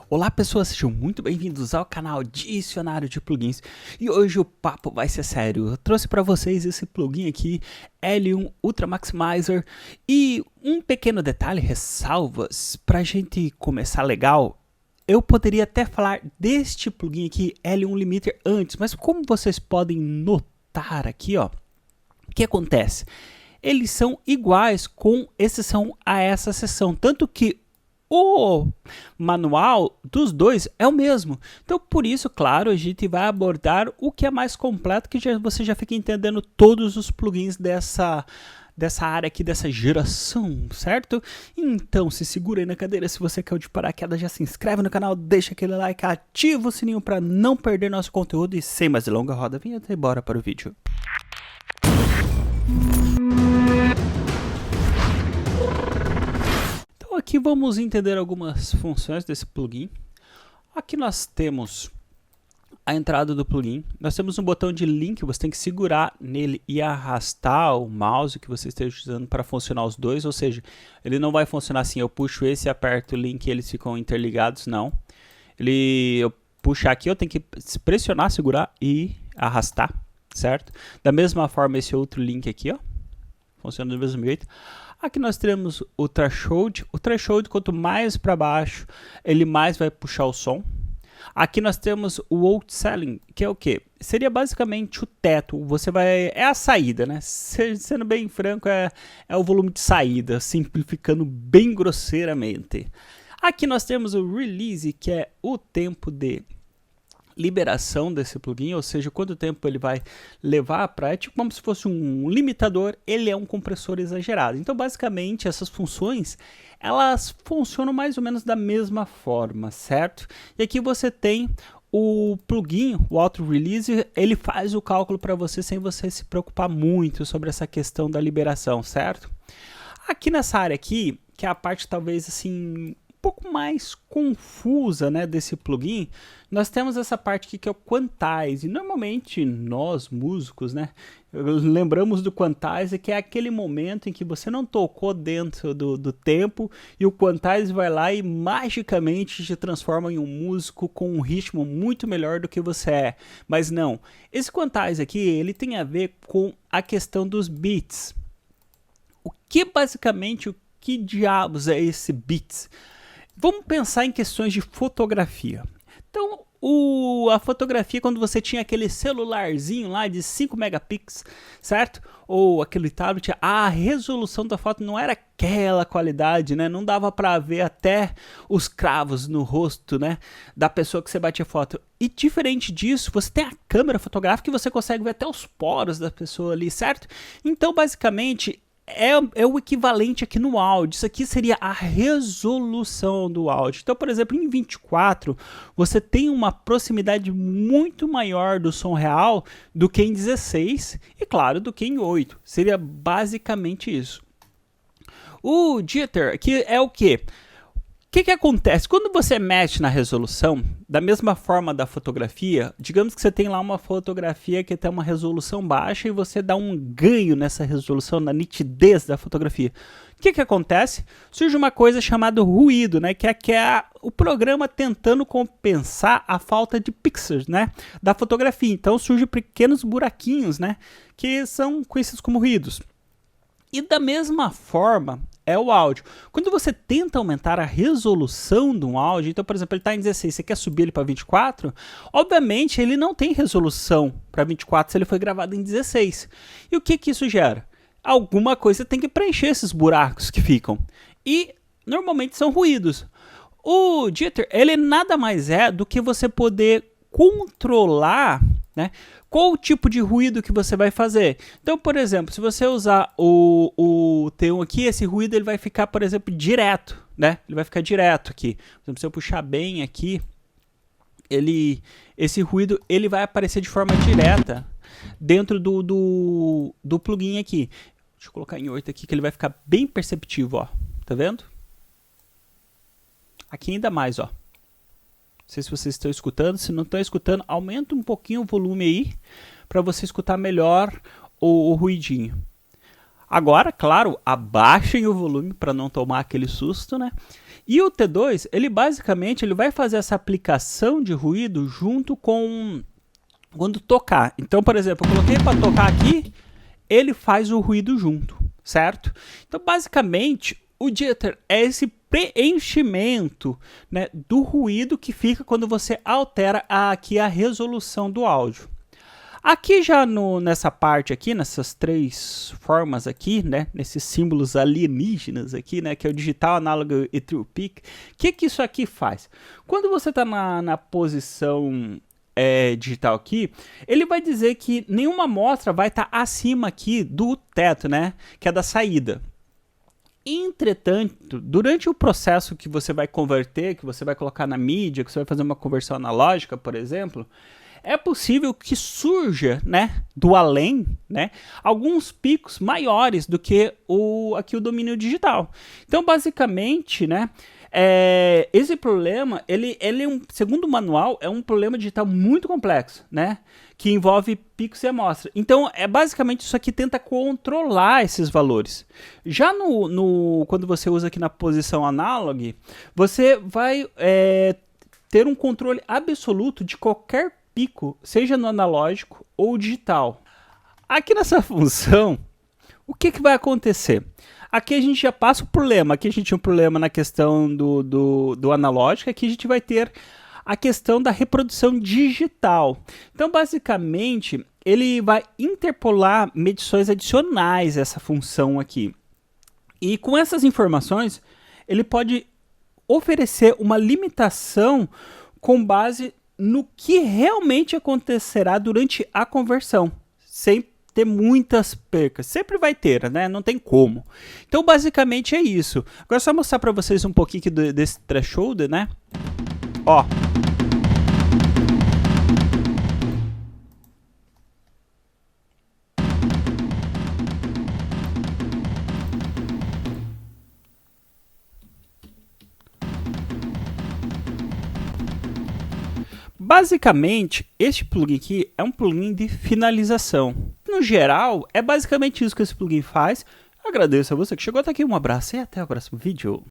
Olá pessoas, sejam muito bem-vindos ao canal Dicionário de Plugins. E hoje o papo vai ser sério. Eu trouxe para vocês esse plugin aqui, L1 Ultra Maximizer. E um pequeno detalhe, ressalvas, para a gente começar legal. Eu poderia até falar deste plugin aqui, L1 Limiter, antes. Mas como vocês podem notar aqui, ó, o que acontece? Eles são iguais com exceção a essa seção. Tanto que o manual dos dois é o mesmo. Então, por isso, claro, a gente vai abordar o que é mais completo, que você já fica entendendo todos os plugins dessa área aqui, dessa geração, certo? Então, se segura aí na cadeira. Se você caiu de paraquedas, já se inscreve no canal, deixa aquele like, ativa o sininho para não perder nosso conteúdo. E sem mais delongas, roda a vinheta e bora para o vídeo. Aqui vamos entender algumas funções desse plugin. Aqui nós temos a entrada do plugin. Nós temos um botão de link, você tem que segurar nele e arrastar o mouse que você esteja usando para funcionar os dois. Ou seja, ele não vai funcionar assim, eu puxo esse e aperto o link e eles ficam interligados, não. Eu puxar aqui, eu tenho que pressionar, segurar e arrastar, certo? Da mesma forma esse outro link aqui, ó, funciona do mesmo jeito. Aqui nós temos o threshold. O threshold, quanto mais para baixo, ele mais vai puxar o som. Aqui nós temos o outselling, que é o que? Seria basicamente o teto. É a saída, né? Sendo bem franco, é o volume de saída, simplificando bem grosseiramente. Aqui nós temos o release, que é o tempo de liberação desse plugin, ou seja, quanto tempo ele vai levar para, tipo como se fosse um limitador, ele é um compressor exagerado. Então, basicamente, essas funções, elas funcionam mais ou menos da mesma forma, certo? E aqui você tem o plugin, o auto release, ele faz o cálculo para você sem você se preocupar muito sobre essa questão da liberação, certo? Aqui nessa área aqui, que é a parte talvez assim pouco mais confusa, né, desse plugin, nós temos essa parte aqui que é o quantize. E normalmente nós músicos, né, lembramos do quantize, que é aquele momento em que você não tocou dentro do tempo e o quantize vai lá e magicamente te transforma em um músico com um ritmo muito melhor do que você é. Mas não, esse quantize aqui, ele tem a ver com a questão dos beats. O que diabos é esse beats? Vamos pensar em questões de fotografia. Então, a fotografia, quando você tinha aquele celularzinho lá de 5 megapixels, certo? Ou aquele tablet, a resolução da foto não era aquela qualidade, né? Não dava para ver até os cravos no rosto, né, da pessoa que você batia foto. E diferente disso, você tem a câmera fotográfica e você consegue ver até os poros da pessoa ali, certo? Então, basicamente, é o equivalente aqui no áudio. Isso aqui seria a resolução do áudio. Então, por exemplo, em 24, você tem uma proximidade muito maior do som real do que em 16 e, claro, do que em 8. Seria basicamente isso. O jitter aqui é o quê? O que acontece? Quando você mexe na resolução, da mesma forma da fotografia, digamos que você tem lá uma fotografia que tem uma resolução baixa e você dá um ganho nessa resolução, na nitidez da fotografia. O que acontece? Surge uma coisa chamada ruído, né? Que é o programa tentando compensar a falta de pixels, né, da fotografia. Então surgem pequenos buraquinhos, né, que são conhecidos como ruídos. E da mesma forma é o áudio. Quando você tenta aumentar a resolução de um áudio, então, por exemplo, ele está em 16, você quer subir ele para 24, obviamente ele não tem resolução para 24 se ele foi gravado em 16. E o que isso gera? Alguma coisa tem que preencher esses buracos que ficam. E normalmente são ruídos. O jitter, ele nada mais é do que você poder controlar, né, qual o tipo de ruído que você vai fazer. Então, por exemplo, se você usar o T1 aqui, esse ruído ele vai ficar, por exemplo, direto, né? Ele vai ficar direto aqui. Por exemplo, se eu puxar bem aqui, esse ruído ele vai aparecer de forma direta dentro do plugin aqui. Deixa eu colocar em 8 aqui, que ele vai ficar bem perceptivo, ó. Tá vendo? Aqui ainda mais, ó. Não sei se vocês estão escutando. Se não estão escutando, aumenta um pouquinho o volume aí para você escutar melhor o ruidinho. Agora, claro, abaixem o volume para não tomar aquele susto, né? E o T2, ele basicamente ele vai fazer essa aplicação de ruído junto com quando tocar. Então, por exemplo, eu coloquei para tocar aqui, ele faz o ruído junto, certo? Então, basicamente, o jitter é esse preenchimento, né, do ruído que fica quando você altera aqui a resolução do áudio. Aqui já nessa parte aqui, nessas três formas aqui, né, nesses símbolos alienígenas aqui, né, que é o digital, análogo e true peak, o que isso aqui faz? Quando você está na posição digital aqui, ele vai dizer que nenhuma amostra vai estar acima aqui do teto, né, que é da saída. Entretanto, durante o processo que você vai converter, que você vai colocar na mídia, que você vai fazer uma conversão analógica, por exemplo, é possível que surja, né, do além, né, alguns picos maiores do que aqui o domínio digital. Então, basicamente, né, esse problema, ele é segundo o manual, é um problema digital muito complexo, né, que envolve picos e amostra. Então, basicamente isso aqui tenta controlar esses valores. Já quando você usa aqui na posição analog, você vai ter um controle absoluto de qualquer pico, seja no analógico ou digital. Aqui nessa função, o que vai acontecer? Aqui a gente já passa o problema. Aqui a gente tinha um problema na questão do analógico. Aqui a gente vai ter a questão da reprodução digital. Então, basicamente, ele vai interpolar medições adicionais a essa função aqui. E com essas informações, ele pode oferecer uma limitação com base no que realmente acontecerá durante a conversão, sem ter muitas percas. Sempre vai ter, né? Não tem como. Então, basicamente é isso. Agora, só mostrar para vocês um pouquinho aqui desse threshold, né? Ó. Basicamente, este plugin aqui é um plugin de finalização. No geral, é basicamente isso que esse plugin faz. Agradeço a você que chegou até aqui. Um abraço e até o próximo vídeo.